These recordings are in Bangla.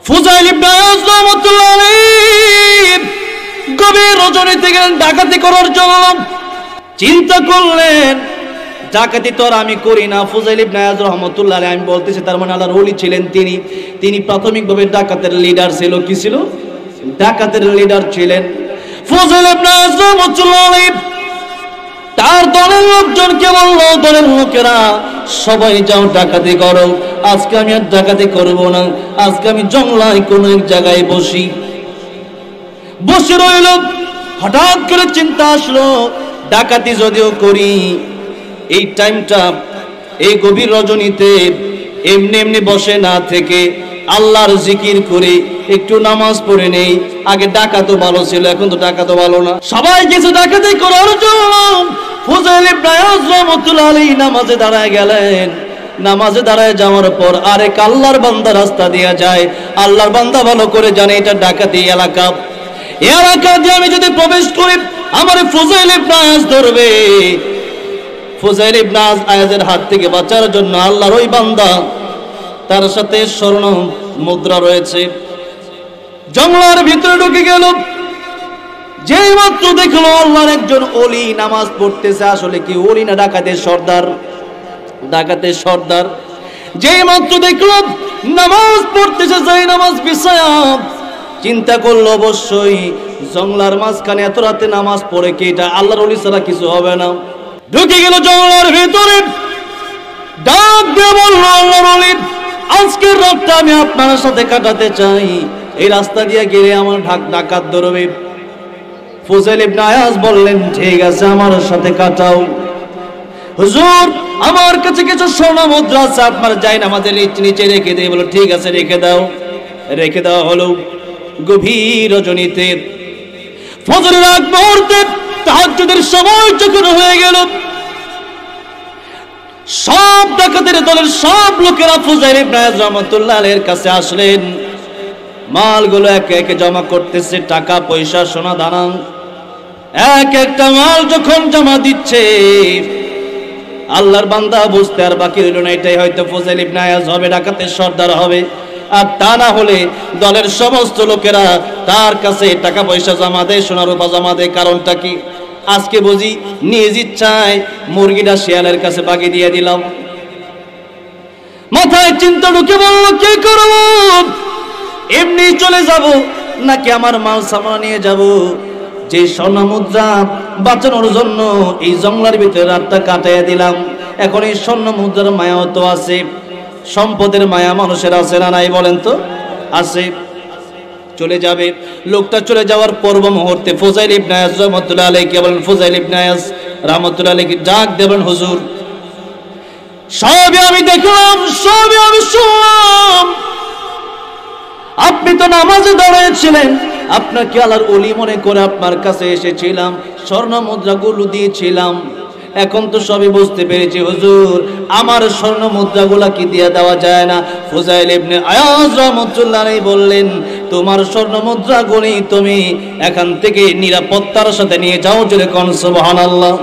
ফুজাইল ইবনে আয়াজ রাহমাতুল্লাহ আলাইহি গভীর রজনীতে গেলেন ডাকাতি করার জন্য। চিন্তা করলেন ডাকাতি তো আর আমি করি না। ফুজাইল ইবনে আয়াজ রাহমাতুল্লাহ আলাইহি, আমি বলতেছি তার মানে আল্লাহর ওলি ছিলেন তিনি প্রাথমিকভাবে ডাকাতের লিডার ছিল। কি ছিল? ডাকাতের লিডার ছিলেন ফুজাইল ইবনে আয়াজ রাহমাতুল্লাহ আলাইহি। তার দলের লোকজনকে বলল, দলের লোকেরা সবাই যাও ডাকাতি করো, আজকে আমি আর ডাকাতি করব না, আজকে আমি জঙ্গলায় কোনো এক জায়গায় বসে রইল। হঠাৎ করে চিন্তা আসলো, ডাকাতি যদিও করি, এই টাইমটা এই গভীর রজনীতে এমনি এমনি বসে না থেকে আল্লাহর জিকির করে একটু নামাজ পড়ে নেই। আগে ডাকাতও ভালো ছিল, এখন তো ডাকাতও ভালো না। সবাই কিছু ডাকাতি করার জন্য ফুজাইল ইবনে আয়াজ রাহমাতুল্লাহ আলাইহি নামাজে দাঁড়ায় গেলেন। নামাজে দাঁড়ায় যাওয়ার পর আরেক আল্লাহর বান্দা রাস্তা দিয়ে যায়। আল্লাহর বান্দা ভালো করে জানে এটা ডাকাতি এলাকা, এই এলাকা দিয়ে আমি যদি প্রবেশ করি আমার ফুজাইল ইবনে আয়াজ ধরবে। ফুজাইল ইবনে আয়াজের হাত থেকে বাঁচার জন্য আল্লাহর ওই বান্দা, তার সাথে স্বর্ণ মুদ্রা রয়েছে, জঙ্গলের ভিতরে ঢুকে গেল। যেই মাত্র দেখলো আল্লাহর একজন ওলি নামাজ পড়তেছে, আসলে কি ওলি না ডাকাতের সর্দার? ডাকাতের সর্দার। যেই মাত্র দেখলো নামাজ পড়তেছে, যাই নামাজ বিছায়া চিন্তা করলো অবশ্যই জঙ্গলার মাঝখানে এত রাতে নামাজ পড়ে কি এটা আল্লাহর ওলি ছাড়া কিছু হবে না। ঢুকে গেল জঙ্গলের ভিতরে, ডাক দিয়ে বললো, আল্লাহর ওলি আজকের রাতটা আমি আপনার সাথে কাটাতে চাই, এই রাস্তা দিয়ে গেলে আমার ডাকাত ধরবে। ফুজাইল ইবনে আয়াজ বললেন, ঠিক আছে আমার সাথে কাটাও। হুজুর আমার কাছে কিছু স্বর্ণ মুদ্রা আছে, আপনার যাই নামাজের নিচে রেখে দেই। বলো ঠিক আছে রেখে দাও। রেখে দেওয়া হলো। গভীর রজনীতে ফজরের আগ মুহূর্তে তাহাজ্জুদের সময় যখন হয়ে গেল, সব ডাকাতের দলের সব লোকেরা ফুজাইল ইবনে আয়াজ রাহমাতুল্লাহ আলাইহির কাছে আসলেন। মালগুলো একে একে জমা করতেছে, টাকা পয়সা সোনা দানা, এক একটা মাল যখন জমা দিচ্ছে আল্লাহর বান্দা বুঝতে আর বাকি রইল না, এটাই হয়তো ফুজাইল ইবনে আয়াজ হবে, ডাকাতের সর্দার হবে। আর তা না হলে দলের সমস্ত লোকেরা তার কাছে টাকা পয়সা জমা দেয়, সোনা রূপা জমা দেয়। কারণটা কি? আজকে বুঝি নিজ ইচ্ছায় মুরগিটা শিয়ালের কাছে বাগিয়ে দিয়ে দিলাম। মাথায় চিন্তা ঢুকে বলল, কি করব? এমনি চলে যাব নাকি আমার মাল সামানা নিয়ে যাব? যে স্বর্ণ মুদ্রা বাঁচানোর জন্য এই জঙ্গলের ভিতরে রাতটা কাটাইয়া দিলাম, এখন এই স্বর্ণ মুদ্রার মায়াও তো আছে, সম্পদের মায়া মানুষের আছে না নাই বলেন তো? আছে। চলে যাবে। লোকটা চলে যাওয়ার পূর্ব মুহূর্তে ফুজাইল ইবনে আয়াজ রাহমাতুল্লাহ আলাইহি বলেন, ফুজাইল ইবনে আয়াজ রাহমাতুল্লাহ আলাইহি ডাক দেবেন, হুজুর সবই আমি দেখলাম, সবই আমি শুনলাম, আপনি তো নামাজে দাঁড়িয়েছিলেন, আপনাকে আল্লাহর ওলি মনে করে আপনার কাছে এসেছিলাম, স্বর্ণ মুদ্রাগুলো দিয়েছিলাম, এখন তো সবই বুঝতে পেরেছি হুজুর, আমার স্বর্ণ মুদ্রাগুলা কি দিয়ে দেওয়া যায় না? ফুজাইল ইবনে আয়াজ রাহমাতুল্লাহ আলাইহি বললেন, তোমার স্বর্ণ মুদ্রাগুলি তুমি এখান থেকে নিরাপত্তার সাথে নিয়ে যাও। জোরে কোন সুবহানাল্লাহ।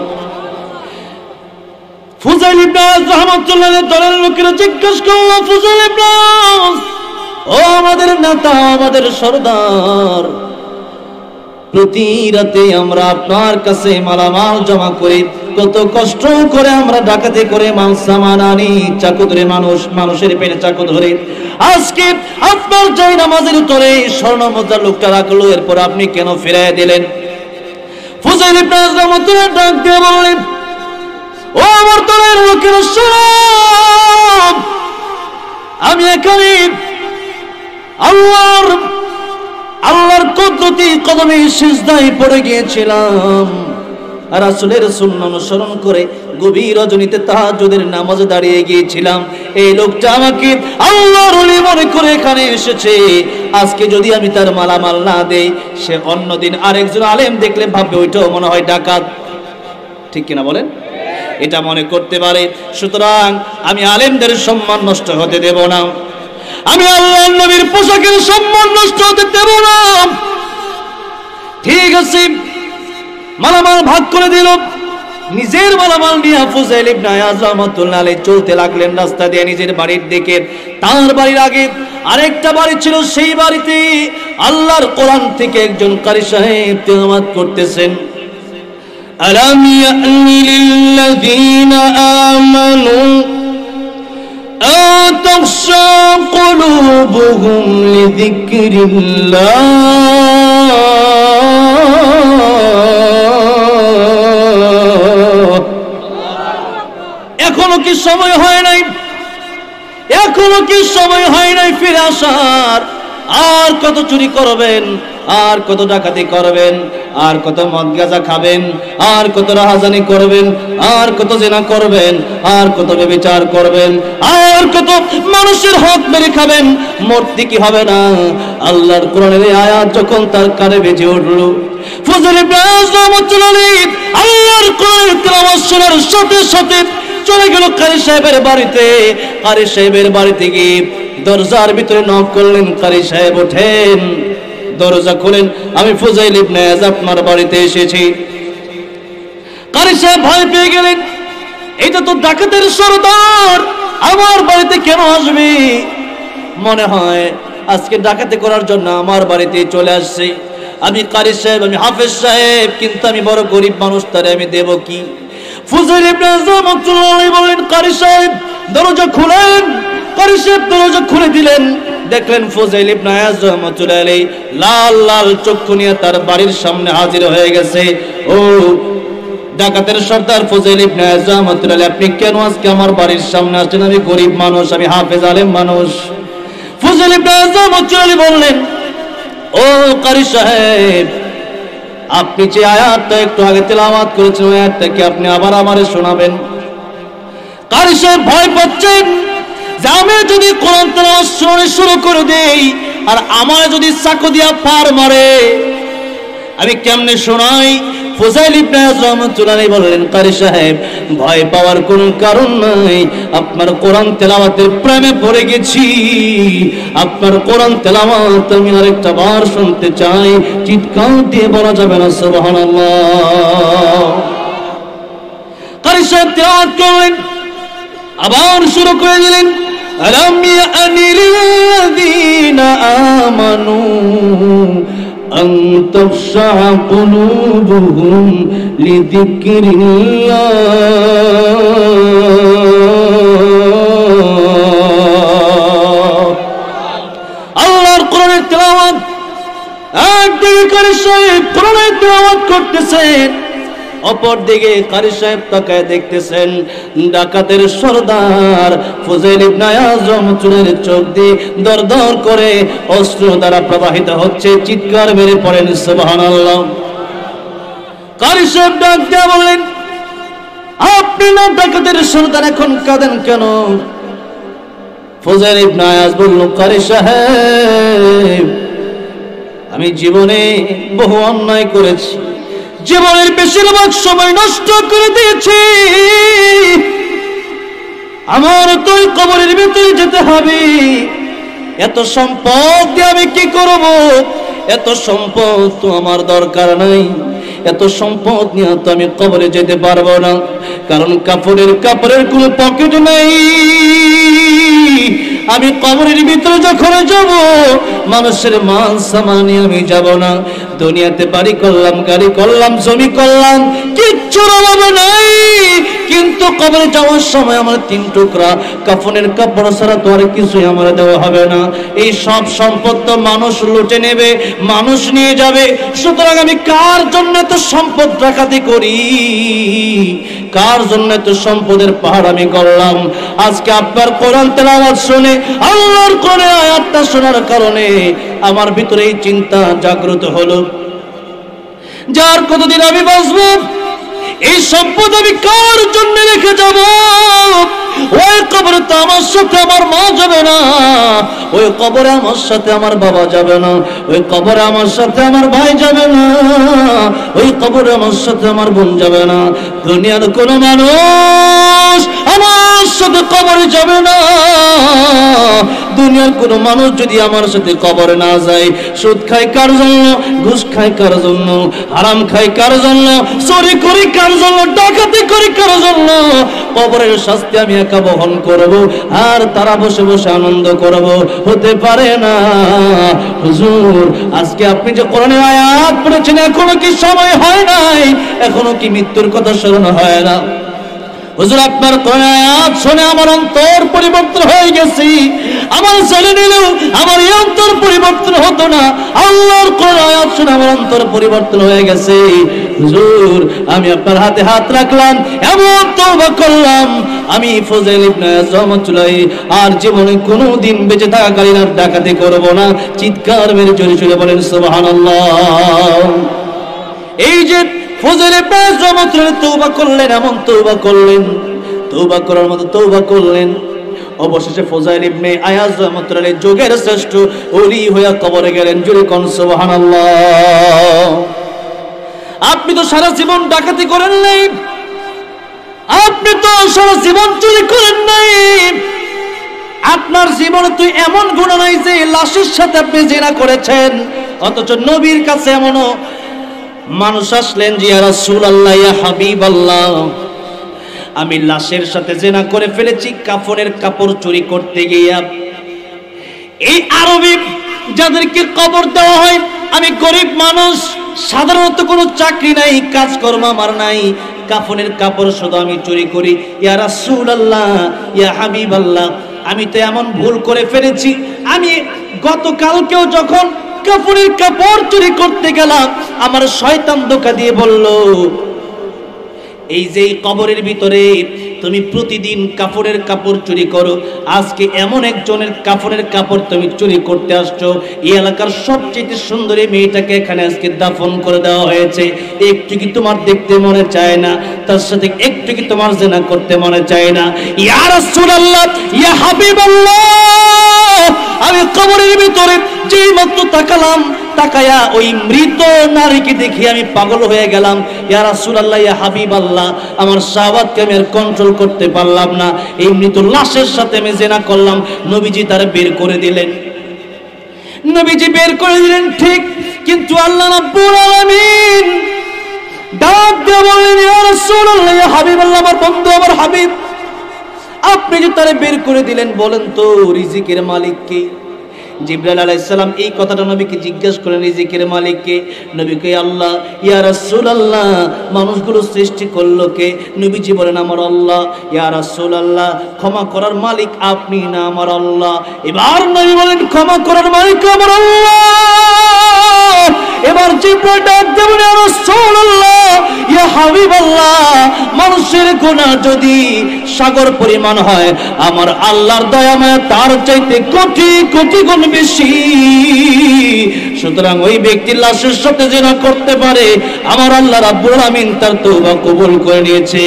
ফুজাইল ইবনে আয়াজ রাহমাতুল্লাহ আলাইহি দলের লোকেরা জিজ্ঞেস করলো, ফুজাইল ইবনে আয়াজ, ও আমাদের নেতা, আমাদের সর্দার, প্রতি রাতে আমরা আপনার কাছে মালামাল জমা করি, কত কষ্ট করে আমরা ডাকাতি করে মাল সামান আনি, চাকু ধরে মানুষের পেটে চাকু ধরে, আজকে আপনার যাই নামাজের তোরে স্বর্ণ মুদ্রা লোকটা রাখলো, এরপর আপনি কেন ফিরাইয়া দিলেন? ফুজাইল ইবনে আয়াজ রাহমাতুল্লাহ ডাক দিয়ে বললেন, ও আমার দলের লোকেরা শোনো, আমি এখানে আল্লাহর কুদরতি কদমে সিজদায় পড়ে গিয়েছিলাম, রাসূলের সুন্নাহ অনুসরণ করে গভীর রজনীতে তাহাজ্জুদের নামাজে দাঁড়িয়ে গিয়েছিলাম। এই লোকটা আমাকে আল্লাহর ওলি মনে করে এখানে এসেছে, আজকে যদি আমি তার মালামাল না দেই, সে অন্যদিন আরেকজন আলেম দেখলে ভাববে ওইটাও মনে হয় ডাকাত। ঠিক কিনা বলেন? এটা মনে করতে পারে। সুতরাং আমি আলেমদের সম্মান নষ্ট হতে দেব না, আমি আল্লাহর নবীর পোশাকের সম্মান নষ্ট হতে দেব না। ঠিক আছে, মালামাল ভাগ করে দিল। নিজের মালামাল নিয়ে ফুজাইল ইবনে আয়াজ রাহমাতুল্লাহ আলাইহি চলতে লাগলেন রাস্তা দিয়ে নিজের বাড়ির দিকে। তার বাড়ির আগে আরেকটা বাড়ি ছিল, সেই বাড়িতে আল্লাহর কোরআন থেকে একজন কারি সাহেব তেলাওয়াত করতেছেন। আলাম ইয়ানি লিল্লাযীনা আমানু আন তাখশা কুলুবুহুম লিযিকরিল্লাহ এখনো কি সময় হয় নাই? এখনো কি সময় হয় নাই ফিরে আসার? আর কত চুরি করবেন, আর কত ডাকাতি করবেন, আর কত মদ গাঁজা খাবেন, আর কত রাহাজানি করবেন, আর কত জিনা করবেন, আর কত ব্যভিচার করবেন, আর কত মানুষের হক মেরে খাবেন? মরতে কি হবে না? আল্লাহর কোরআনের এই আয়াত যখন তার কানে বেজে উঠল, ফজল ইবনে আয়াজ রাহমাতুল্লাহ আলাইহি আল্লাহর কোরআনের তেলাওয়াত শোনার সাথে সাথে চলে গেল কারি সাহেবের বাড়িতে। কারি সাহেবের বাড়িতে গিয়ে দরজার ভিতরে নক করলেন। কারি সাহেব ওঠেন, দরজা খুলেন, আমি ফুজাইল ইবনে আয়াজ আপনার বাড়িতে এসেছি। কারি সাহেব ভয় পেয়ে গেলেন, এটা তো ডাকাতের সরদার, আমার বাড়িতে কেন আসবে? মনে হয় আজকে ডাকাতি করার জন্য আমার বাড়িতে চলে আসছে। আমি কারি সাহেব, আমি হাফেজ সাহেব, কিন্তু আমি বড় গরিব মানুষ, তারে আমি দেব কি? ফুজাইল ইবনে আয়াজ রাহমাতুল্লাহ আলাইহি বললেন, কারি সাহেব দরজা খুলেন। কারি সাহেব দরজা খুলে দিলেন। দেখলেন ফুজাইল ইবনে আয়াজ রাহমাতুল্লাহ আলাইহি লাল লাল চক্ষু নিয়ে তার বাড়ির সামনে হাজির হয়ে গেছে। ও ডাকাতের সর্দার ফুজাইল ইবনে আয়াজ রাহমাতুল্লাহ আলাইহি, আপনি কেন আজকে আমার বাড়ির সামনে আসছেন? আমি গরিব মানুষ, আমি হাফেজ আলেম মানুষ। ফুজাইল ইবনে আয়াজ রাহমাতুল্লাহ আলাইহি বললেন, ও কারি সাহেব, আপনি যে আয়াতটা একটু আগে তেলাওয়াত করেছেন, ওই আয়াতটা কি আপনি আবার আমারে শোনাবেন? কারি সাহেব ভয় পাচ্ছেন যে আমি যদি কোরআন তেলাওয়াত শুরু করে দেই আর আমার যদি চাকু দিয়া পার মারে, আমি কেমনে শোনাই? ফুজাইল ইবনে আয়াজ রাহমাতুল্লাহ আলাইহি বললেন, কারি সাহেব ভয় পাওয়ার কোনো কারণ নাই, আপনার কোরআন তেলাওয়াতের প্রেমে পড়ে গেছি। আপনার কোরআন তেলাওয়াত আমি আরেকটা বার শুনতে চাই। চিৎকার দিয়ে বলা যাবে না সুবহানাল্লাহ। কারি সাহেব তেলাওয়াত করলেন, আবার শুরু করে দিলেন, আলাম ইয়ানি লিল্লাযীনা আমানু আন তাখশা কুলুবুহুম লিযিকরিল্লাহ আল্লাহর কোরআনের তেলাওয়াত। একদিকে কারি সাহেব কোরআনের তেলাওয়াত করতেছেন, অপর দিকে কারি সাহেব তাকায় দেখতেছেন ডাকাতের সরদার ফুজাইল ইবনে আয়াজ রাহমাতুল্লাহ আলাইহির চোখ দিয়ে দরদর করে অশ্রু দ্বারা প্রবাহিত হচ্ছে। চিৎকার মেরে পড়েন সুবহানাল্লাহ। কারি সাহেব ডাক দিয়ে বললেন, আপনি না ডাকাতের সরদার, এখন কাঁদেন কেন? ফুজাইল ইবনে আয়াজ বলল, কারি সাহেব আমি জীবনে বহু অন্যায় করেছি, জীবনের বেশিরভাগ সময় নষ্ট করে দিয়েছি, আমার তো কবরের ভিতরে যেতে হবে। এত সম্পদ দিয়ে আমি কি করব? এত সম্পদ তো আমার দরকার নাই। এত সম্পদ নিয়ে তো আমি কবরে যেতে পারবো না, কারণ কাপড়ের কোনো পকেট নাই। আমি কবরের ভিতরে যখন যাব, মানুষের মাল সামান নিয়ে আমি যাব না। দুনিয়াতে বাড়ি করলাম, গাড়ি করলাম, জমি করলাম, কিচ্ছুর অভাব নাই, কিন্তু কবরে যাওয়ার সময় আমার 3 টুকরা কাফনের কাপড় ছাড়া তো আর কিছুই আমার দেওয়া হবে না। এই সব সম্পদ তো মানুষ লুটে নেবে, মানুষ নিয়ে যাবে। সুতরাং আমি কার জন্য তো সম্পদ ডাকাতি করি? কার জন্য তো সম্পদের পাহাড় আমি করলাম? আজকে আপনার কোরআন তেলাওয়াত শুনে, আল্লাহর কোরআনের আয়াতটা শোনার কারণে আমার ভিতরে এই চিন্তা জাগ্রত হলো, যার কতদিন আমি বাঁচব, এই সম্পদ আমি কার জন্য রেখে যাব? ওই কবরে তো আমার সাথে আমার মা যাবে না, ওই কবরে আমার সাথে আমার বাবা যাবে না, ওই কবরে আমার সাথে আমার ভাই যাবে না, ওই কবরে আমার সাথে আমার বোন যাবে না। দুনিয়ার কোনো মানুষ আমার সাথে কবরে যাবে না। দুনিয়ার কোনো মানুষ যদি আমার সাথে কবরে না যায়, সুদ খায় কার জন্য, ঘুষ খায় কার জন্য, হারাম খায় কার জন্য, চুরি করি কার জন্য, ডাকাতি করি কার জন্য, কবরের শাস্তি আমি একা বহন করব আর তারা বসে বসে আনন্দ করব, হতে পারে না। হুজুর, আজকে আপনি যে কোরআনের আয়াত পড়েছেন, এখনো কি সময় হয় নাই? এখনো কি মৃত্যুর কথা স্মরণ হয় না? হুজুর, আপনার কোরআনের আয়াত শুনে আমার অন্তর পরিবর্তন হয়ে গেছে। আমার ছেলে নিলেও আমার এই অন্তর পরিবর্তন হতো না। আল্লাহর কোরআনের আয়াত শুনে আমার অন্তর পরিবর্তন হয়ে গেছে। হুজুর, আমি আপনার হাতে হাত রাখলাম, এমন তওবা করলাম, আমি ফজল ইবনে রহমাতুল্লাহ আর জীবনে কোনোদিন বেঁচে থাকাকালীন আর ডাকাতি করব না। চিৎকার মেরে জোরে জোরে বলেন সুবহানাল্লাহ। এই যে ফজল ইবনে রহমাতুল্লাহ তওবা করলেন, এমন তওবা করলেন, তওবা করার মতো তওবা করলেন। অবশেষে ফজল ইবনে আয়াজ রহমাতুল্লাহ যুগের শ্রেষ্ঠ ওলি হয়ে কবরে গেলেন। জোরে কোন সুবহানাল্লাহ। আপনি তো সারা জীবন ডাকাতি করেন নাই, আপনি তো সারা জীবন চুরি করেন নাই, আপনার জীবনে তুই এমন গুনাহ নাই যে লাশের সাথে আপনি জিনা করেছেন। অথচ নবীর কাছে এমনও মানুষ আসলেন যে ইয়া রাসূলুল্লাহ, ইয়া হাবিবাল্লাহ, আমি লাশের সাথে জিনা করে ফেলেছি কাফনের কাপড় চুরি করতে গিয়ে। এই আরবি যাদেরকে কবর দেওয়া হয়, আমি গরিব মানুষ, সাধারণত কোনো চাকরি নাই, কাজকর্ম আমার নাই, কাফনের কাপড় শুধু আমি চুরি করি। ইয়া রাসূলুল্লাহ, ইয়া হাবিবাল্লাহ, আমি তো এমন ভুল করে ফেলেছি, আমি গতকালকেও যখন কাফনের কাপড় চুরি করতে গেলাম, আমার শয়তান ধোঁকা দিয়ে বলল, এই যে কবরের ভিতরে তুমি প্রতিদিন কাপড়ের কাপড় চুরি করো, আজকে এমন একজনের কাপড়ের কাপড় তুমি চুরি করতে আসছো, এই এলাকার সবচেয়ে সুন্দরী মেয়েটাকে এখানে আজকে দাফন করে দেওয়া হয়েছে, একটু কি তোমার দেখতে মনে চায় না? তার সাথে একটু কি তোমার জিনা করতে মনে চায় না? ইয়া রাসূলুল্লাহ, ইয়া হাবিবাল্লাহ, আমি কবরের ভিতরে যেই মাত্র তাকালাম, তাকায়া ওই মৃত নারীকে দেখে আমি পাগল হয়ে গেলাম। ইয়া রাসূলুল্লাহ, ইয়া হাবিবাল্লাহ, আমার শাহওয়াতকে আমি আর কন্ট্রোল করতে পারলাম না, এই মৃত লাশের সাথে আমি জিনা করলাম। নবীজি তার বের করে দিলেন, নবীজি বের করে দিলেন ঠিক, কিন্তু আল্লাহ রাব্বুল আলামিন ডাক দিয়ে বললেন, ইয়া রাসূলুল্লাহ, ইয়া হাবিবাল্লাহ, আমার বন্ধু, আমার হাবিব, আপনি যে তারে বের করে দিলেন, বলেন তো রিজিকের মালিক কে? জিবরাইল আলাইহিস সালাম এই কথাটা নবীকে জিজ্ঞেস করেন, রিজিকের মালিক কে? নবী কয় আল্লাহ। ইয়া রাসূলুল্লাহ, মানুষগুলো সৃষ্টি করলো কে? নবীজি বলেন আমার আল্লাহ। ইয়া রাসূলুল্লাহ, ক্ষমা করার মালিক আপনি না আমার আল্লাহ? এবার নবী বলেন ক্ষমা করার মালিক আমার আল্লাহ। এবার জিবরাইল ডাক দেন, ইয়া রাসূলুল্লাহ, ইয়া হাবিবাল্লাহ, মানুষের গুনাহ যদি সাগর পরিমাণ হয়, আমার আল্লাহর দয়া মায়া তার চাইতে কোটি কোটি গুণ বেশি। সুতরাং ওই ব্যক্তি লাশের সাথে জিনা করতে পারে, আমার আল্লাহ রাব্বুল আমিন তার তওবা কবুল করে নিয়েছে।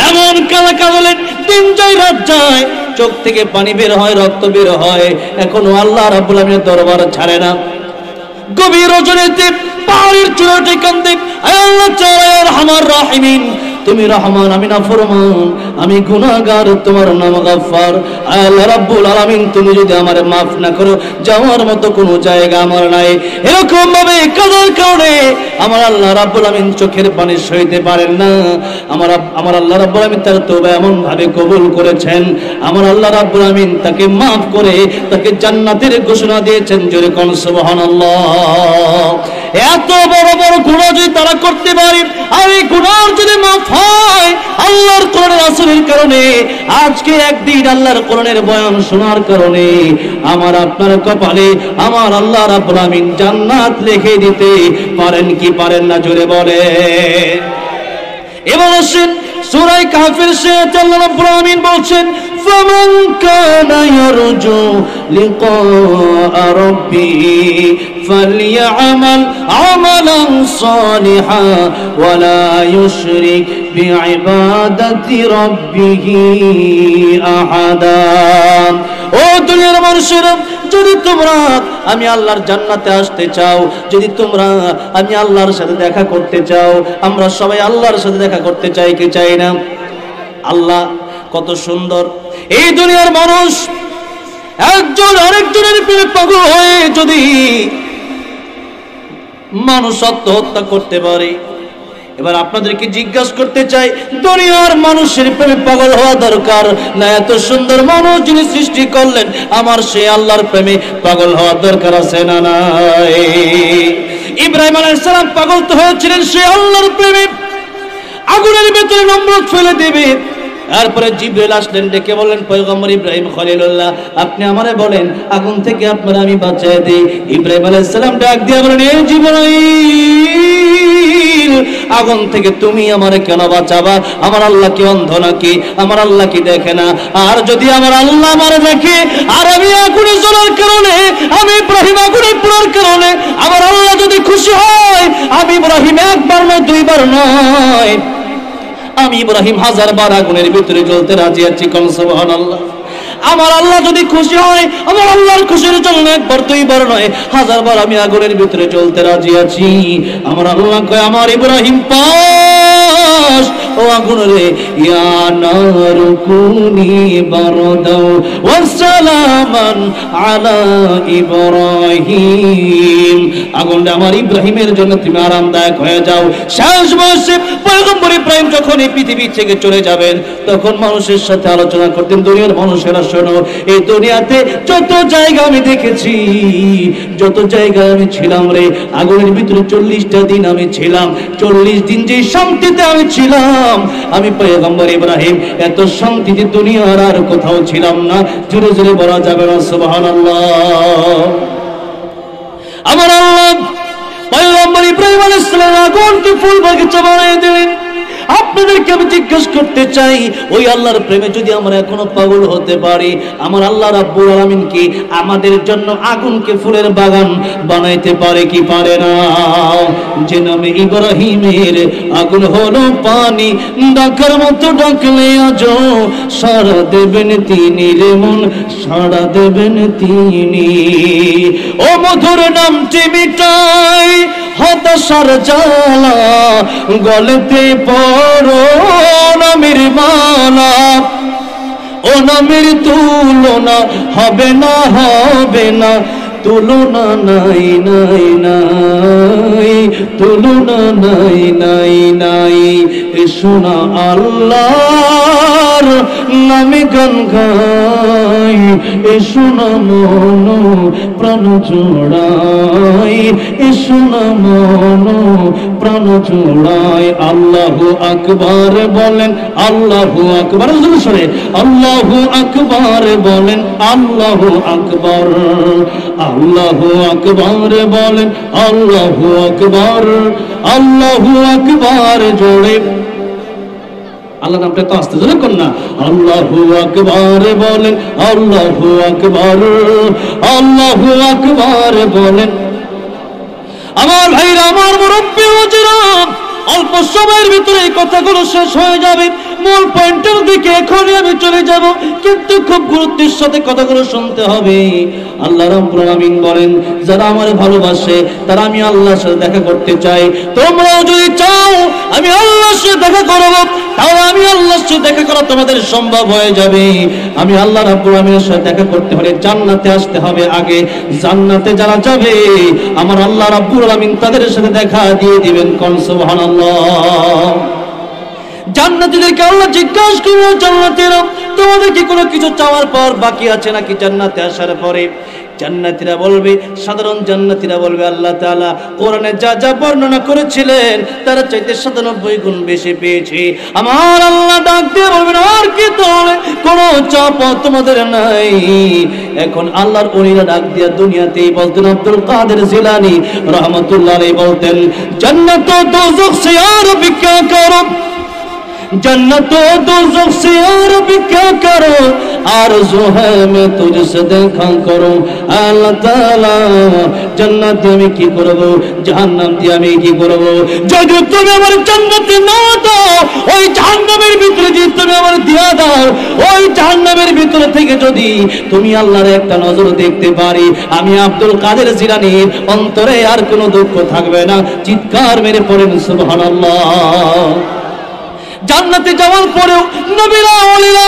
এমন কালা কাঁদলেন, দিন যায় রাত যায়, চোখ থেকে পানি বের হয়, রক্ত বের হয়, এখনো আল্লাহ রাব্বুল আমিনের দরবার ছাড়ে না। গভীর রজনীতে পাহাড়ের চূড়াতে কান্দে, আল্লাহ রহমান রাহিমিন, তুমি রহমান, আমি নাফরমান, আমি গুনাহগার, তোমার নাম গফফার। আল্লাহ রাব্বুল আলামিন, তুমি যদি আমারে মাফ না করো, যাওয়ার মতো কোনো জায়গা আমার নাই। এরকম ভাবে কাঁদার কারণে আমার আল্লাহ রাব্বুল আলামিন চোখের পানি সইতে পারেন না। আমার আল্লাহ রাব্বুল আলামিন তার তওবা এমন ভাবে কবুল করেছেন, আমার আল্লাহ রাব্বুল আলামিন তাকে মাফ করে তাকে জান্নাতের ঘোষণা দিয়েছেন। জোরে কোন সুবহানাল্লাহ। এত বড় বড় গুনাহ যদি তারা করতে পারে, আর এই গুনাহ যদি মাফ হয় আল্লাহর কোরআনের আসরের কারণে, আজকে একদিন আল্লাহর কোরআনের বয়ান শোনার কারণে আমার আপনার কপালে আমার আল্লাহ রাব্বুল আমিন জান্নাত লিখে দিতে পারেন কি পারেন না? জোরে বলে। এবার আসেন সূরা কাহফের শেষে আল্লাহ রাব্বুল আমিন বলছেন, فمن كان يرجو لقاء ربه فليعمل عملا صالحا ولا يشرك بعبادة ربه أحدا ও দুনিয়ার মানুষেরা যদি তোমরা আমি আল্লাহর জান্নাতে আসতে চাও যদি তোমরা আমি আল্লাহর সাথে দেখা করতে চাও আমরা সবাই আল্লাহর সাথে দেখা করতে চাই কি চাই না আল্লাহ কত সুন্দর এই দুনিয়ার মানুষ একজন আরেকজনের প্রেমে পাগল হয়ে যদি মানুষ আত্মহত্যা করতে পারে এবার আপনাদেরকে জিজ্ঞাসা করতে চাই দুনিয়ার মানুষের প্রেমে পাগল হওয়া দরকার না এত সুন্দর মানুষ যিনি সৃষ্টি করলেন আমার সেই আল্লাহর প্রেমে পাগল হওয়া দরকার আছে না নাই ইব্রাহিম আলাইহিস সালাম পাগল তো হয়েছিলেন সেই আল্লাহর প্রেমে আগুনের ভিতরে নমরুদ ফেলে দেবে তারপরে জিবরিল আসলেন ডেকে বললেন পয়গম্বর ইব্রাহিম খলিলুল্লাহ আপনি আমারে বলেন আগুন থেকে আপনারা আমি বাঁচিয়ে দেই ইব্রাহিম আলাইহিস সালাম ডাক দিয়ে বলেন এই জিবরাইল আগুন থেকে তুমি আমারে কেন বাঁচাবা আমার আল্লাহ কি অন্ধ নাকি আমার আল্লাহ কি দেখে না আর যদি আমার আল্লাহ আমারে দেখে আর আমি আগুনে জ্বলার কারণে আমি ইব্রাহিম আগুনে পোড়ার কারণে আমার আল্লাহ যদি খুশি হয় আমি ইব্রাহিম একবার নয় দুইবার নয় আমি ইব্রাহিম 1000 বার আগুনের ভিতরে জ্বলতে রাজি আছি কোন সুবহানাল্লাহ আমার আল্লাহ যদি খুশি হয় আমার আল্লাহর খুশির জন্য একবার দুইবার নয় 1000 বার আমি আগুনের ভিতরে জ্বলতে রাজি আছি আমার আল্লাহ কয় আমার ইব্রাহিম পাস ও আগুন রে ইয়া নারু কুনি বারদাও ওয়া সালামান আলা ইব্রাহিম আগুন আমার ইব্রাহিমের জন্য তুমি আরামদায়ক হয়ে যাও শেষ বয়সে পয়গম্বর ইব্রাহিম যখন এই পৃথিবী থেকে চলে যাবেন তখন মানুষের সাথে আলোচনা করতেন দুনিয়ার মানুষেরা শোনো এই দুনিয়াতে যত জায়গা আমি দেখেছি যত জায়গায় আমি ছিলাম রে আগুনের ভিতরে 40টা দিন আমি ছিলাম 40 দিন যে শান্তিতে আমি ছিলাম আমি পয়গম্বর ইব্রাহিম এত শান্তিতে দুনিয়ার আর কোথাও ছিলাম না জোরে জোরে বলা যাবে না সুবহানাল্লাহ আমার আল্লাহ পয়গম্বর ইব্রাহিম আলাইহিস সালাম আগুনকে ফুল বাগিচা বানিয়ে দিলেন আপনাদেরকে আমি জিজ্ঞাসা করতে চাই ওই আল্লাহর প্রেমে যদি আমরা এখনো পাগল হতে পারি আমার আল্লাহ রাব্বুল আলামিন কি আমাদের জন্য আগুনকে ফুলের বাগান বানাইতে পারে কি পারে না যে নামে ইব্রাহিমের আগুন হলো পানি ডাকার মতো ডাকলে আজও সাড়া দেবেন তিনি রে মন সাড়া দেবেন তিনি ও মধুর নামটি মিটাই হতাশার জ্বালা গলেতে পড়ো নামের মালা ও নামের তুলনা হবে না তুলনা নাই নাই নাই তুলনা নাই নাই নাই শোনা আল্লাহর নামে গান গাই শোনা মন প্রাণ জোড়াই শোনা মন প্রাণ জোড়াই আল্লাহু আকবার বলেন আল্লাহু আকবার শুনে আল্লাহু আকবার বলেন আল্লাহু আকবার আল্লাহু আকবার বলেন আল্লাহু আকবার আল্লাহু আকবার জোরে আল্লাহ নামটা তো আস্তে জোরে কোন না আল্লাহু আকবার বলেন আল্লাহু আকবার আল্লাহু আকবার বলেন আমার ভাইরা আমার মুরব্বি হুজুরা অল্প সময়ের ভিতরে এই কথাগুলো শেষ হয়ে যাবে মূল পয়েন্টের দিকে এখনই আমি চলে যাব কিন্তু খুব গুরুত্বের সাথে কথাগুলো শুনতে হবে আল্লাহ রাব্বুল আলামিন বলেন যারা আমারে ভালোবাসে তারা আমি আল্লাহর সাথে দেখা করতে চাই তোমরাও যদি চাও আমি আল্লাহর সাথে দেখা করব তাহলে আমি আল্লাহর সাথে দেখা করা তোমাদের সম্ভব হয়ে যাবে আমি আল্লাহ রাব্বুল আলামিনের সাথে দেখা করতে হলে জান্নাতে আসতে হবে আগে জান্নাতে যারা যাবে আমার আল্লাহ রাব্বুল আলামিন তাদের সাথে দেখা দিয়ে দিবেন কোন সুবহানাল্লাহ জান্নাতীদেরকে আল্লাহ জিজ্ঞাসা করবে জান্নাতীরা তোমাদের কি কোনো কিছু চাওয়ার পর বাকি আছে নাকি জান্নাতে আসার পরে জান্নাতীরা বলবে সাধারণ জান্নাতীরা বলবে আল্লাহ তাআলা কোরআনে যা যা বর্ণনা করেছিলেন তার চাইতে 97 গুণ বেশি পেয়েছি আমার আল্লাহ ডাক দিয়ে বলবেন আর কি তাহলে কোনো চাপ তোমাদের নাই এখন আল্লাহর ওলিরা ডাক দিয়ে দুনিয়াতেই বলতেন আব্দুল কাদের জিলানী রাহমাতুল্লাহ আলাইহি বলতেন জান্নাত ও দোজখ সে আর বিকা করো जन्नत और दोज़ख से और भी क्या करो आरज़ू है मैं तुझसे देखा करूं अल्लाह ताला जन्नत में की करबो जहन्नम দিয়ে আমি কি করব যদি তুমি আমার জান্নাতে না দাও ওই জাহান্নামের ভিতরে যদি তুমি আমার দিয়া দাও ওই জাহান্নামের ভিতর থেকে যদি তুমি আল্লাহর একটা নজর দেখতে পারি আমি আব্দুল কাদের জিলানীর অন্তরে আর কোনো দুঃখ থাকবে না চিৎকার মেরে পড়েন সুবহানাল্লাহ জান্নাতে যাওয়ার পরেও নবীরা ওলিরা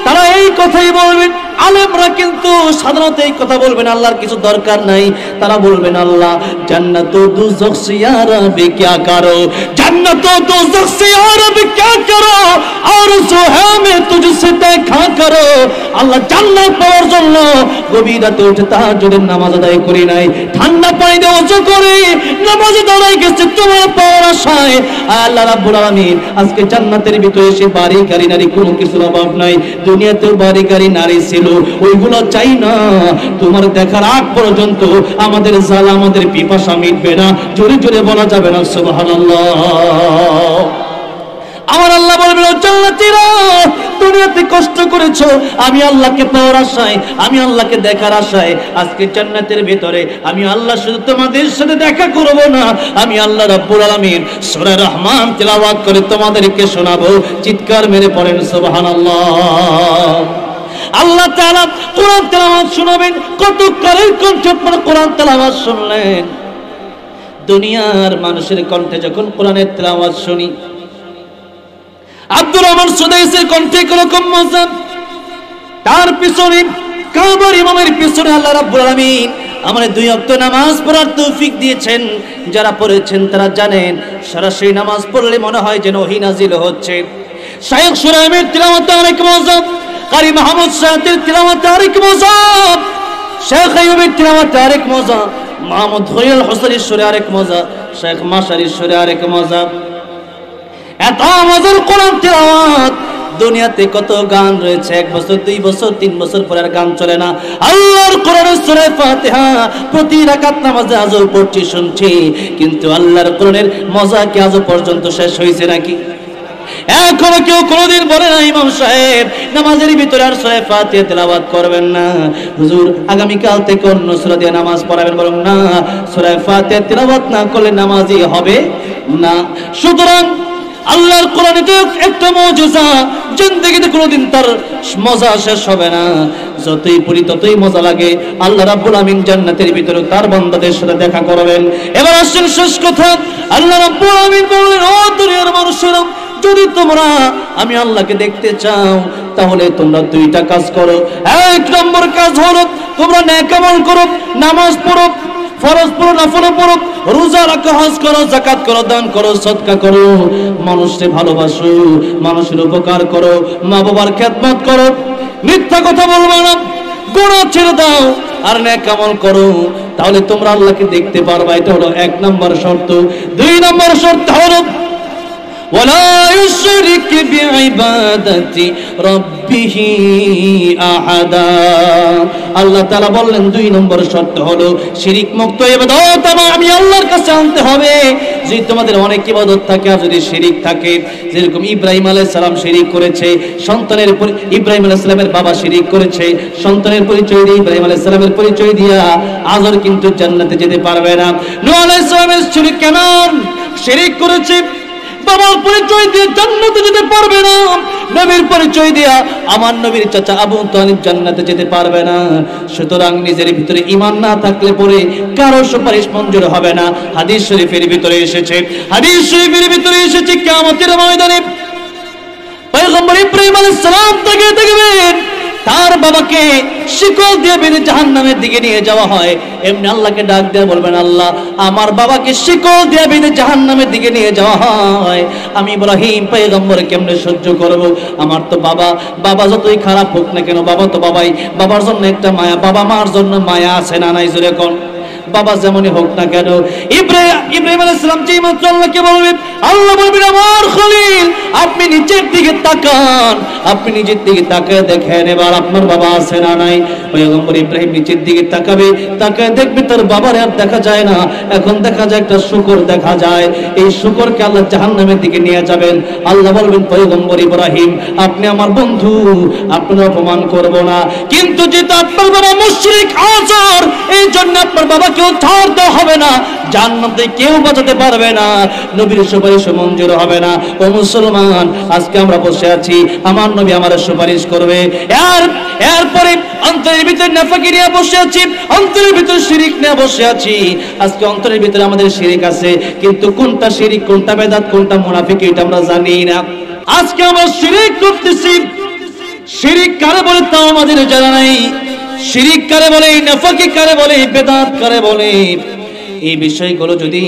তারা এই কথাই বলবেন আলেমরা কিন্তু সাধারণত এই কথা বলবেন আল্লাহর কিছু দরকার নাই তারা বলবেন আল্লাহ জান্নাত ও দুজখ সে ইয়া রব্বি क्या करो जन्नत और दोज़ख से या रब्बी क्या करो और जो है मैं तुझसे देखा करो আল্লাহ জান্নাত পাওয়ার জন্য গভীর রাতে উঠে তাহাজ্জুদের নামাজ আদায় করি নাই ঠান্ডা পানি দিয়ে ওযু করে নামাজ আদায় গেছে তোমার পাওয়ার আশায় আল্লাহ রাব্বুল আলামিন আজকে জান্নাতের ভিতরে এসে বাড়ি গাড়ি নারী কোনো কিছুর অভাব নাই দুনিয়াতেও বাড়ি গাড়ি নারী ছিল ওইগুলো চাই না তোমার দেখার আগ পর্যন্ত আমাদের জ্বালা আমাদের পিপাসা মিটবে না জোরে জোরে বলা যাবে না সুবহানাল্লাহ আমার আল্লাহ বলবেন জান্নাতীরা দুনিয়াতে কষ্ট করেছো আমি আল্লাহকে পাওয়ার আশায় আমি আল্লাহকে দেখার আশায় আজকে জান্নাতের ভিতরে আমি আল্লাহ শুধু তোমাদের সাথে দেখা করব না আমি আল্লাহ রাব্বুল আলামিন সূরা রহমান তেলাওয়াত করে তোমাদেরকে শোনাবো চিৎকার মেরে পড়েন সুবহানাল্লাহ আল্লাহ তাআলা কোরআন তেলাওয়াত শোনাবেন কত কালের কণ্ঠে আপনারা কোরআন তেলাওয়াত শুনলেন দুনিয়ার মানুষের কণ্ঠে যখন কোরআনের তেলাওয়াত শুনি আব্দুর রহমান সুদাইসের কণ্ঠে কোরআন মজা তার পিছনে কাবার ইমামের পিছনে আল্লাহ রাব্বুল আলামিন আমাদের দুই ওয়াক্ত নামাজ পড়ার তৌফিক দিয়েছেন যারা পড়েছেন তারা জানেন সরাসরি নামাজ পড়লে মনে হয় যেন ওহী নাজিল হচ্ছে শাইখ সুরাইমের তিলাওয়াত আরেক মজা কারি মাহমুদ সাহেবের তিলাওয়াত আরেক মজা শেখ আইয়ুবের তিলাওয়াত আরেক মজা মাহমুদ খলিল হোসেনের সুরে আরেক মজা শেখ মাশারির সুরে আরেক মজা এত মজার কোরআন তেলাওয়াত দুনিয়াতে কত গান রয়েছে এক বছর দুই বছর তিন বছর পরে আর গান চলে না আল্লাহর কোরআনের সূরা ফাতিহা প্রতি রাকাত নামাজে আজও পড়ছি শুনছি কিন্তু আল্লাহর কোরআনের মজা কি আজও পর্যন্ত শেষ হয়েছে নাকি এখনো কেউ কোনোদিন বলে না ইমাম সাহেব নামাজের ভিতরে আর সূরা ফাতিহা তেলাওয়াত করবেন না হুজুর আগামী কাল থেকে অন্য সূরা দিয়ে নামাজ পড়াবেন বলেন না সূরা ফাতিহা তেলাওয়াত না করলে নামাজই হবে না সুতরাং আল্লাহর কোরআনে তো একটা মুজিজা জিন্দেগিতে কোনোদিন তার মজা শেষ হবে না যতই পড়ি ততই মজা লাগে আল্লাহ রাব্বুল আমিন জান্নাতের ভিতরে তার বান্দাদের সাথে দেখা করবেন এবার আসেন শেষ কথা আল্লাহ রাব্বুল আমিন বলেন ও দুনিয়ার মানুষেরা যদি তোমরা আমি আল্লাহকে দেখতে চাও তাহলে তোমরা দুইটা কাজ করো এক নম্বর কাজ হলো তোমরা নেক আমল করো নামাজ পড়ো ফরজ পড়ো নফল পড়ো রোজা রাখো হজ করো যাকাত করো দান করো সদকা করো মানুষকে ভালোবাসো মানুষের উপকার করো মা বাবার খেদমত করো মিথ্যা কথা বলবে না গুনাহ ছেড়ে দাও আর নেক আমল করো তাহলে তোমরা আল্লাহকে দেখতে পারবে এটা হলো এক নম্বর শর্ত দুই নম্বর শর্ত হলো ولا يشرك بعبادة ربه أحدا আল্লাহ তাআলা বললেন দুই নম্বর শর্ত হলো শিরিক মুক্ত ইবাদত আমি আল্লাহর কাছে আনতে হবে যদি তোমাদের অনেক ইবাদত থাকে আর যদি শিরিক থাকে যেরকম ইব্রাহিম আলাইহিস সালাম শিরিক করেছে সন্তানের ইব্রাহিম আলাইহিস সালামের বাবা শিরিক করেছে সন্তানের পরিচয় দিয়ে ইব্রাহিম আলাইহিস সালামের পরিচয় দিয়া আজর কিন্তু জান্নাতে যেতে পারবে না নূহ আলাইহিস সালামের শিরিক কেমন শিরিক করেছে বাবার পরিচয় দিয়ে জান্নাতে যেতে পারবে না নবীর পরিচয় দিয়া আমার নবীর চাচা আবু তালিব জান্নাতে যেতে পারবে না সুতরাং নিজের ভিতরে ঈমান না থাকলে পরে কারো সুপারিশ মঞ্জুর হবে না হাদিস শরীফের ভিতরে এসেছে কিয়ামতের ময়দানে পয়গম্বর ইব্রাহিম আলাইহিস সালাম তাকে দেখবেন তার বাবাকে শিকল দিয়ে বেঁধে জাহান্নামের দিকে নিয়ে যাওয়া হয় এমনি আল্লাহকে ডাক দিয়ে বলবেন আল্লাহ আমার বাবাকে শিকল দিয়ে বেঁধে জাহান্নামের দিকে নিয়ে যাওয়া হয় আমি ইব্রাহিম পয়গম্বর কেমনে সহ্য করব আমার তো বাবা যতই খারাপ হোক না কেন বাবা তো বাবাই বাবার জন্য একটা মায়া বাবা মার জন্য মায়া আছে না নাই জোরে কোন বাবা যেমনই হোক না কেন ইব্রাহিম আলাইহিস সালাম যেই মাত্র আল্লাহকে বলবেন আল্লাহ বলবেন আমার খলিল আপনি নিচের দিকে তাকান, আপনি নিচের দিকে তাকায় দেখেন এবার আপনার বাবা আছে না নাই। পয়গম্বর ইব্রাহিম নিচের দিকে তাকাবে, তাকায় দেখবে তার বাবার আর দেখা যায় না, এখন দেখা যায় একটা শূকর দেখা যায়। এই শূকরকে আল্লাহ জাহান্নামের দিকে নিয়ে যাবেন। আল্লাহ বলবেন পয়গম্বর ইব্রাহিম আপনি আমার বন্ধু, আপনার অপমান করব না, কিন্তু যেহেতু আপনার বাবা মুশরিক আযর, এই জন্য আপনার বাবাকেও ছাড় দেওয়া হবে না, জান্নাতে কেউ বাঁচাতে পারবে না, নবীর সুপারিশ মঞ্জুর হবে না। ও মুসলমান, আজকে আমরা বসে আছি, আমার নবী আমার সুপারিশ করবে, এরপরে অন্তরের ভিতরে নাফাকি নিয়ে বসে আছি, অন্তরের ভিতরে শিরিক নিয়ে বসে আছি। আজকে অন্তরের ভিতরে আমাদের শিরিক আছে, কিন্তু কোনটা শিরিক, কোনটা বেদাত, কোনটা মুনাফিক এটা আমরা জানি না। আজকে আমরা শিরিক করতেছি, শিরিক কারে বলে তাও আমাদের জানা নাই, শিরিক কারে বলে, নাফাকি কারে বলে, বেদাত কারে বলে, এই বিষয়গুলো যদি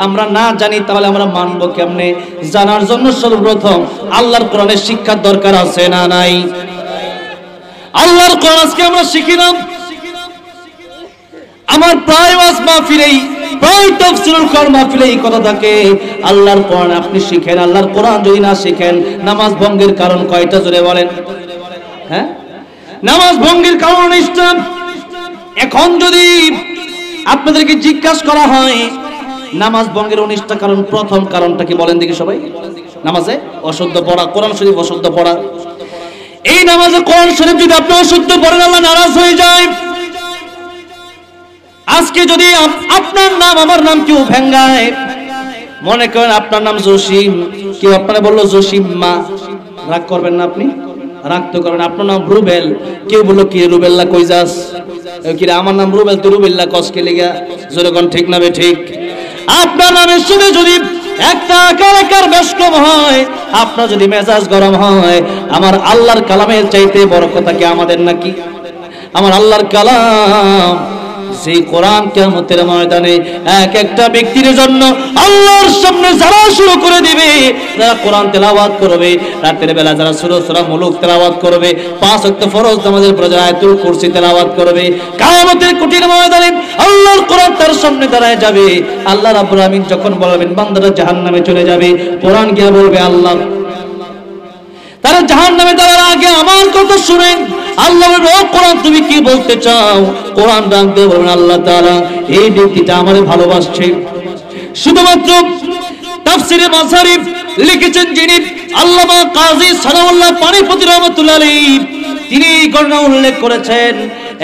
আমরা না জানি তাহলে আমরা মানবো কেমনে? জানার জন্য সর্বপ্রথম আল্লাহর কোরআনের শিক্ষার দরকার আছে না নাই? আল্লাহর কোরআন আজকে আমরা শিখি না। আমার প্রায় ওয়াজ মাহফিলেই, প্রায় তাফসীরুল কোরআন মাহফিলেই কথা থাকে, আল্লাহর কোরআন আপনি শিখেন, আল্লাহর কোরআন যদি না শিখেন নামাজ ভঙ্গের কারণ কয়টা জোরে বলেন? হ্যাঁ, নামাজ ভঙ্গের কারণ ইসলাম। এখন যদি আপনাদেরকে জিজ্ঞাসা করা হয় নামাজ ভঙ্গের 19টা কারণ, প্রথম কারণটা কি বলেন দেখি সবাই? নামাজে অশুদ্ধ পড়া, কোরআন শরীফ অশুদ্ধ পড়া। এই নামাজে কোরআন শরীফ যদি আপনি অশুদ্ধ পড়েন আল্লাহ নারাজ হয়ে যায়। আজকে যদি আপনার নাম আমার নাম কেউ ভেঙ্গায়, মনে করেন আপনার নাম জসিম, কেউ আপনারা বললো জসিম মা, রাগ করবেন না? আপনি রাগ তো করবেন। আপনার নাম রুবেল, কেউ বললো কি রুবেল্লা কই যাস, কি আমার নাম রুবেল, তুই রুবেল্লা কসকে লেগা, যেরকম ঠিক না বে ঠিক? আপনার নামের সাথে যদি একটা আকার বেশকম হয়, আপনার যদি মেজাজ গরম হয়, আমার আল্লাহর কালামের চাইতে বড় কথা কি আমাদের নাকি? আমার আল্লাহর কালাম সেই কোরআন কিয়ামতের ময়দানে এক একটা ব্যক্তির জন্য আল্লাহর সামনে যারা শুরু করে দিবে, যারা কোরআন তেলাওয়াত করবে, রাতের বেলা যারা সূরা মুলুক তেলাওয়াত করবে, 5 ওয়াক্ত ফরজ নামাজের পর যারা আয়াতুল কুরসি তেলাওয়াত করবে, কিয়ামতের কঠিন ময়দানে আল্লাহর কোরআন তার সামনে দাঁড়ায় যাবে। আল্লাহ রাব্বুল আমিন যখন বলবেন বান্দারা জাহান্নামে চলে যাবে, কোরআন গিয়ে বলবে আল্লাহ, তারা জাহান্নামে যাওয়ার আগে আমার কথা শুনেন। আল্লাহ বলবে ও কোরআন তুমি কি বলতে চাও? কোরআন ডাকতে বলবেন আল্লাহ তাআলা এই ব্যক্তিটা আমারে ভালোবাসছে। শুধুমাত্র তাফসীরে মাসারিফ লিখেছেন যিনি আল্লামা কাজী সানাউল্লাহ পানিপতি রাহমাতুল্লাহ আলাইহি, তিনি ঘটনা উল্লেখ করেছেন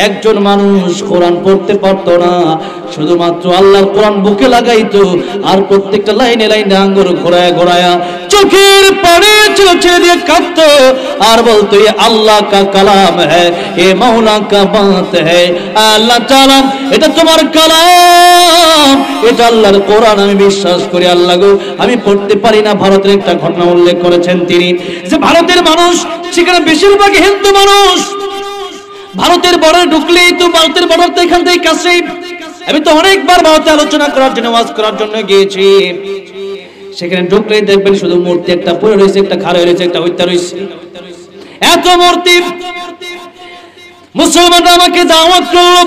একজন মানুষ কোরআন পড়তে পারতো না, শুধুমাত্র আল্লাহর কোরআন বুকে লাগাইতো আর প্রত্যেকটা লাইনে লাইনে আঙ্গুর ঘোরায়া ঘোরায়া চোখের পানি ছেড়ে দিয়ে কাঁদতো আর বলতো এ আল্লাহ কা কালাম হ্যায়, এ মাওলা কা বাত হ্যায়, আল্লাহ তাআলা এটা তোমার কালাম, এটা আল্লাহর কোরআন, আমি বিশ্বাস করি আল্লাহ গো আমি পড়তে পারি না। ভারতের একটা ঘটনা উল্লেখ করেছেন তিনি, যে ভারতের মানুষ সেখানে বেশিরভাগ হিন্দু মানুষ, ভারতের বর্ডারে ঢুকলেই তো, ভারতের বর্ডার তো এখান থেকে কাছেই, আমি তো অনেকবার ভারতে আলোচনা করার জন্য, ওয়াজ করার জন্য গিয়েছি, সেখানে ঢুকলেই দেখবেন শুধু মূর্তি একটা পড়ে রয়েছে, একটা খাড়া রয়েছে, একটা হত্যা রয়েছে, এত মূর্তি। মুসলমানরা আমাকে দাওয়াত করলো,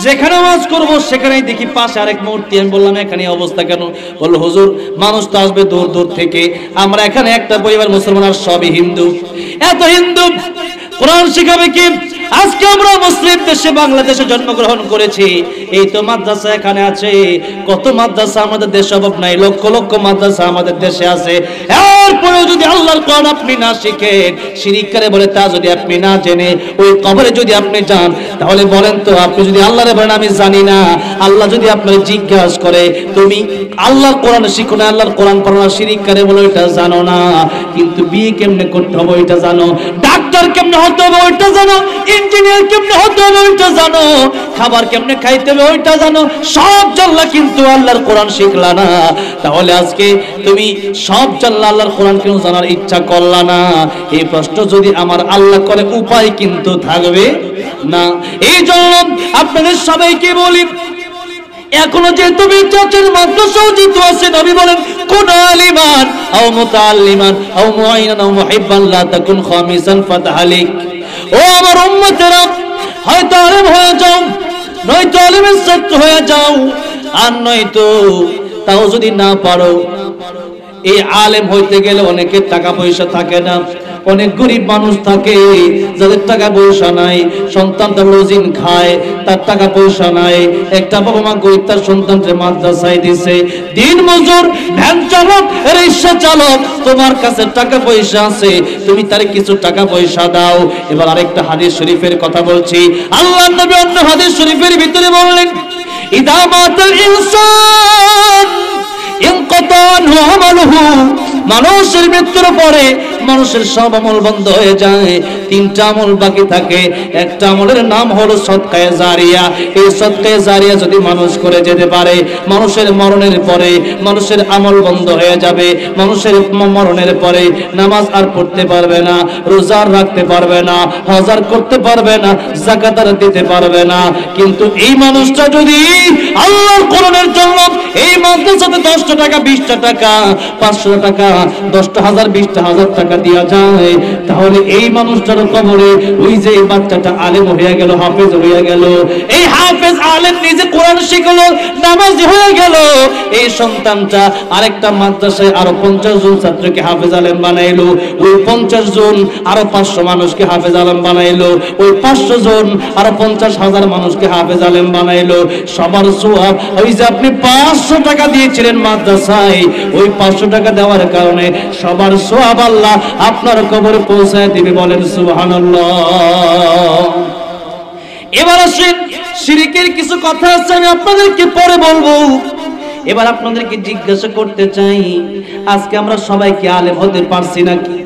যেখানে ওয়াজ করব সেখানেই দেখি পাশে আরেক মূর্তি। আমি বললাম এখানে অবস্থা কেন? বলল হুজুর মানুষ তো আসবে দূর দূর থেকে, আমরা এখানে একটা পরিবার মুসলমান আর সবই হিন্দু, এত হিন্দু কোরআন শিখাবে কি? আজকে আমরা মুসলিম দেশে বাংলাদেশে জন্মগ্রহণ করেছি, এই তো মাদ্রাসা এখানে আছে, কত মাদ্রাসা আমাদের দেশে অভাব নাই, লক্ষ লক্ষ মাদ্রাসা আমাদের দেশে আছে। এরপরে যদি আল্লাহর কোরআন আপনি না শিখেন, শিরিক করে বলে তা যদি আপনি না জেনে ওই কবরে যদি আপনি যান, তাহলে বলেন তো আপনি যদি আল্লাহরে বলেন আমি জানি না, আল্লাহ যদি আপনাকে জিজ্ঞাসা করে তুমি আল্লাহর কোরআন শিখো না, আল্লাহর কোরআন পড়ো না, শিরিক করে বলে ওইটা জানো না, কিন্তু বিয়ে কেমনে করতে হবে ওইটা জানো, ডাক্তার কেমনে হতে হবে ওইটা জানো, ইঞ্জিনিয়ার কেমনে হতে হবে ওইটা জানো, খাবার কেমনে খাইতে হবে ওইটা জানো, সব জানলা কিন্তু আল্লাহর কোরআন শিখলা না। তাহলে আজকে তুমি সব জানলা আল্লাহর কোরআন কেন জানার ইচ্ছা করলা না? এই প্রশ্ন যদি আমার আল্লাহ করে উপায় কিন্তু থাকবে না। এই জন্য আপনাদের সবাইকে বলি, এখনো যেহেতু বিচ্ছেদ মাদ্রাসাও যেহেতু আছে, নবী বলেন কোন আলিমান আও মুতাআল্লিমান আও মুআইনান আও মুহিব্বান লা তাকুন খামিসান ফাতাহালিক। ও আমার উম্মতেরা, হয়তো আলেম হয়ে যাও, নয়তো আলেমের ছাত্র হয়ে যাও, আর নয়তো তাও যদি না পারো এই আলেম হইতে গেলে অনেকের টাকা পয়সা থাকে না, অনেক গরিব মানুষ থাকে যাদের টাকা পয়সা নাই, সন্তানটা লজিং খায়, তার টাকা পয়সা নাই, একটা বাবা মা গরিব, তার সন্তানকে মাদ্রাসায় দিছে, দিন মজুর, ভ্যান চালক, রিক্সা চালক, তোমার কাছে টাকা পয়সা আছে, তুমি তার কিছু টাকা পয়সা দাও। এবার আরেকটা হাদিস শরীফের কথা বলছি, আল্লাহর নবী অন্য হাদিস শরীফের ভিতরে বললেন, ইদা মাতাল ইনসান ইনকাতা আনহু আমালুহু, মানুষের মৃত্যুর পরে মানুষের সব আমল বন্ধ হয়ে যায়, তিনটা আমল বাকি থাকে। একটা আমলের নাম হলো সদকায়ে জারিয়া। এই সদকায়ে জারিয়া যদি মানুষ করে যেতে পারে, মানুষের মরণের পরে মানুষের আমল বন্ধ হয়ে যাবে। মানুষের মরণের পরে নামাজ আর পড়তে পারবে না, রোজা রাখতে পারবে না, হজ আর করতে পারবে না, যাকাত আর দিতে পারবে না। কিন্তু এই মানুষটা যদি আল্লাহর কোরআনের জন্য এই মাদ্রাসাতে 10টা টাকা, 20টা টাকা, 500 টাকা, 10,000, 20,000 টাকা দেওয়া যায়, তাহলে এই মানুষটার কবরে ওই যে বাচ্চাটা আলেম হয়ে গেল, হাফেজ হয়ে গেল, এই হাফেজ আলেম নিজে কোরআন শিখলো, নামাজি হয়ে গেল, এই সন্তানটা আরেকটা মাদ্রাসায় আরো 50 জন ছাত্রকে হাফেজ আলেম বানাইলো, ওই 50 জন আরো 500 মানুষকে হাফেজ আলেম বানাইলো, ওই 500 জন আরো 50,000 মানুষকে হাফেজ আলেম বানাইলো। সবার সওয়াব, ওই যে আপনি 500 টাকা দিয়েছিলেন মাদ্রাসায়, ওই 500 টাকা দেওয়ার কারণে সবার সওয়াব আল্লাহ আপনার কবরে পৌঁছায় দিবে। বলেন সুবহানাল্লাহ। এবার আসেন, শিরকের কিছু কথা আছে, আমি আপনাদেরকে পরে বলবো। এবার আপনাদেরকে জিজ্ঞাসা করতে চাই, আজকে আমরা সবাই কি আলেম হতে পারছি নাকি?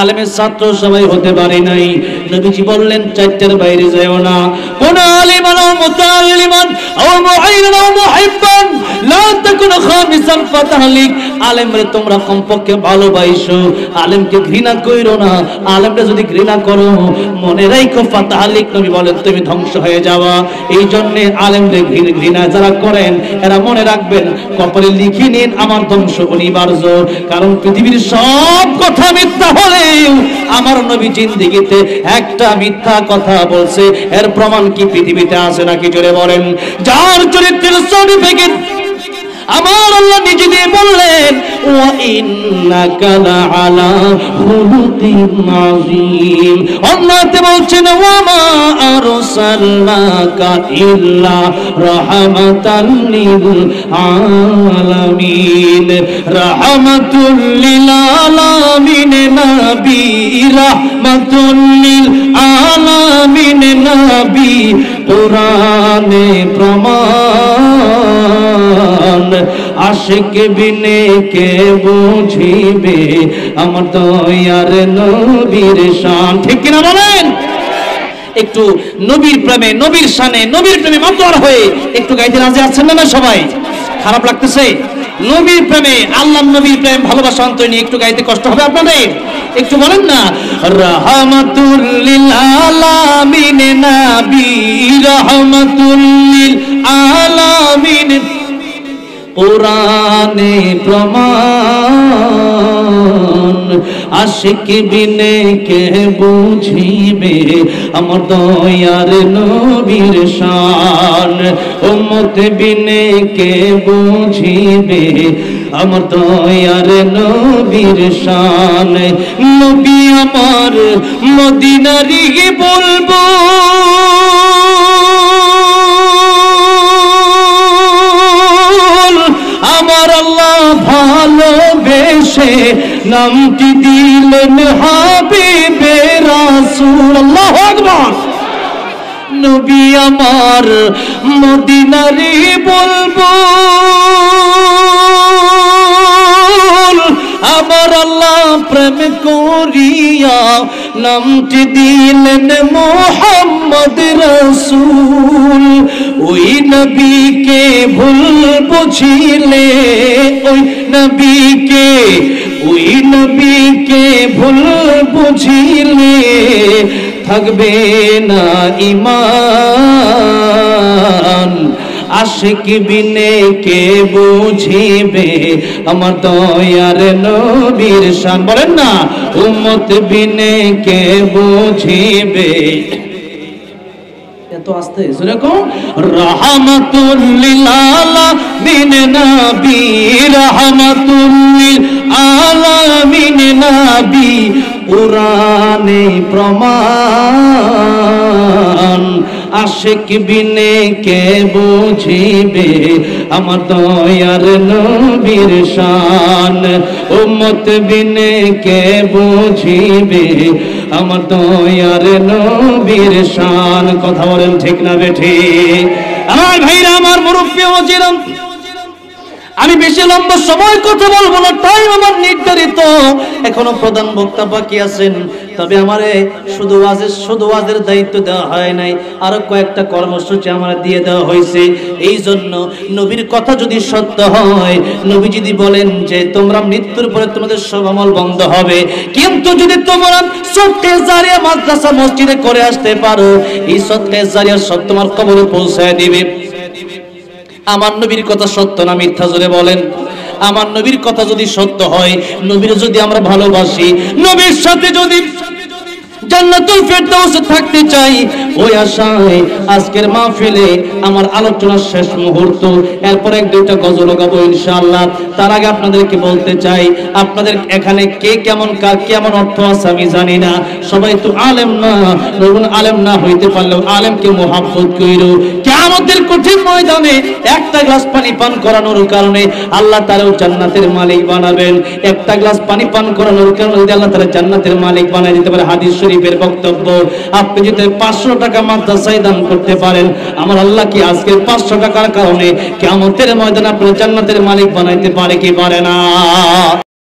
আলেমের ছাত্র সবাই হতে পারে নাই। নবীজি বললেন, 4টার বাইরে যাও না। কোন আলিমান ও মুতাআল্লিমান ও মুআইনান ও মুহিব্বান লা তাকুন খামিসান ফাতাহলিক। আলেমরে তোমরা কমপক্ষে ভালোবাসো, আলেমকে ঘৃণা কইরো না। আলেমরে যদি ঘৃণা করো, মনে রাখো ফাতাহলিক, নবী বলেন তুমি ধ্বংস হয়ে যাওয়া। এই জন্য আলেমরে ঘৃণা যারা করেন এরা মনে রাখবেন, কপালে লিখে নিন আমার ধ্বংস অনিবার্য। কারণ পৃথিবীর সব কথা মিথ্যা হলে আমার নবী জিন্দেগিতে একটা মিথ্যা কথা বলছে, এর প্রমাণ কি পৃথিবীতে আছে নাকি? জোরে বলেন। যার চরিত্রের সার্টিফিকেট আমার আল্লাহ নিজে দিয়ে বললেন, ওয়া ইন্নাকা লাআলা খুলুকিন আযীম। অন্যতে বলছেন, ওয়া মা আরসালনাকা ইল্লা রাহমাতাল লিল আলামিন। রাহমাতুল লিল আলামিন নবী, রাহমাতুল লিল আলামিন নবী, কোরআনে প্রমাণ। আশিক বিনে কে বুঝিবে আমার দয়ার নবীর শান। ঠিক কিনা বলেন? একটু নবীর প্রেমে, নবীর শানে, নবীর প্রেমে মাতোয়ার হয়ে একটু গাইতে রাজি আছেন না? সবাই খারাপ লাগতেছে? নবীর প্রেমে, আল্লাহর নবীর প্রেম, ভালোবাসা অন্তরে নিয়ে একটু গাইতে কষ্ট হবে আপনাদের? একটু বলেন না, রাহমাতুল লিল আলামিন নবী, রাহমাতুল লিল আলামিন, কোরআনে প্রমাণ। আশিক বিনে কে বুঝিবে আমার দয়ার নবীর শান। উম্মত বিনে কে বুঝিবে আমার দয়ার নবীর শান। নবী আমার মদিনারি বলবো, আমার আল্লাহ ভালোবেসে নামটি দিলেন হাবিবে রাসূল। আল্লাহু আকবার। নবী আমার মদিনারি বলবো, আমার আল্লাহ প্রেম করিয়া নামটি দিলেন মুহাম্মদ রাসূল। ওই নবীকে ভুল বুঝিলে, ওই নবীকে, ওই নবীকে ভুল বুঝিলে থাকবে না ঈমান। আশিক বিনে কে বুঝিবে আমার দয়ার নবীর শান। বলেন না, উম্মত বিনে কে বুঝিবে। এত আস্তে শুনে কো, রাহমাতুল লিল আলামিন বিন নবী রাহমাতুল লিল আলামিন নবী কুরআনে প্রমাণ আশিক বিনে কে বুঝিবে আমার দয়ার নবীর শান উম্মত বিনে কে বুঝিবে আমার দয়ার নবীর শান কথা বলেন ঠিক না বেঠিক আমার ভাইরা আমার মুরব্বি ওয়াজিরাম আমি বেশি লম্বা সময় কথা বলবো না টাইম আমার নির্ধারিত এখনো প্রধান বক্তা বাকি আছেন তবে আমারে শুধু ওয়াজের দায়িত্ব দেওয়া হয় নাই আরো কয়েকটা কর্মসূচি আমার দিয়ে দেওয়া হয়েছে এই জন্য নবীর কথা যদি সত্য হয় নবী যদি বলেন যে তোমরা মৃত্যুর পরে তোমাদের সব আমল বন্ধ হবে কিন্তু যদি তোমরা সদকা জারিয়া মাদ্রাসা মসজিদে করে আসতে পারো এই সদকা জারিয়া সব তোমার কবরে পৌঁছায় দিবে আমার নবীর কথা সত্য না মিথ্যা জোরে বলেন আমার নবীর কথা যদি সত্য হয় নবীর যদি আমরা ভালোবাসি নবীর সাথে যদি জান্নাতুল ফেরদাউসে থাকতে চাই ওই আশায় আজকের মাহফিলে আমার আলোচনার শেষ মুহূর্ত এরপর এক দুইটা গজল গাবো ইনশাআল্লাহ তার আগে আপনাদেরকে বলতে চাই আপনাদের এখানে কে কেমন কার কেমন অর্থ আছে আমি জানি না সবাই তো আলেম না নতুন আলেম না হইতে পারলেও আলেমকে মোহাব্বত কইরো কিয়ামতের কঠিন ময়দানে একটা গ্লাস পানি পান করানোর কারণে আল্লাহ তাআলা জান্নাতের মালিক বানাবেন একটা গ্লাস পানি পান করানোর কারণে আল্লাহ তাআলা জান্নাতের মালিক বানায় দিতে পারে হাদিস শরীফের বক্তব্য আপনি যদি 500 টাকা মাদ্রাসায় দান করতে পারেন আমার আল্লাহ কি আজকে 500 টাকার কারণে কিয়ামতের ময়দানে আপনি জান্নাতের মালিক বানাইতে পারে কি পারে না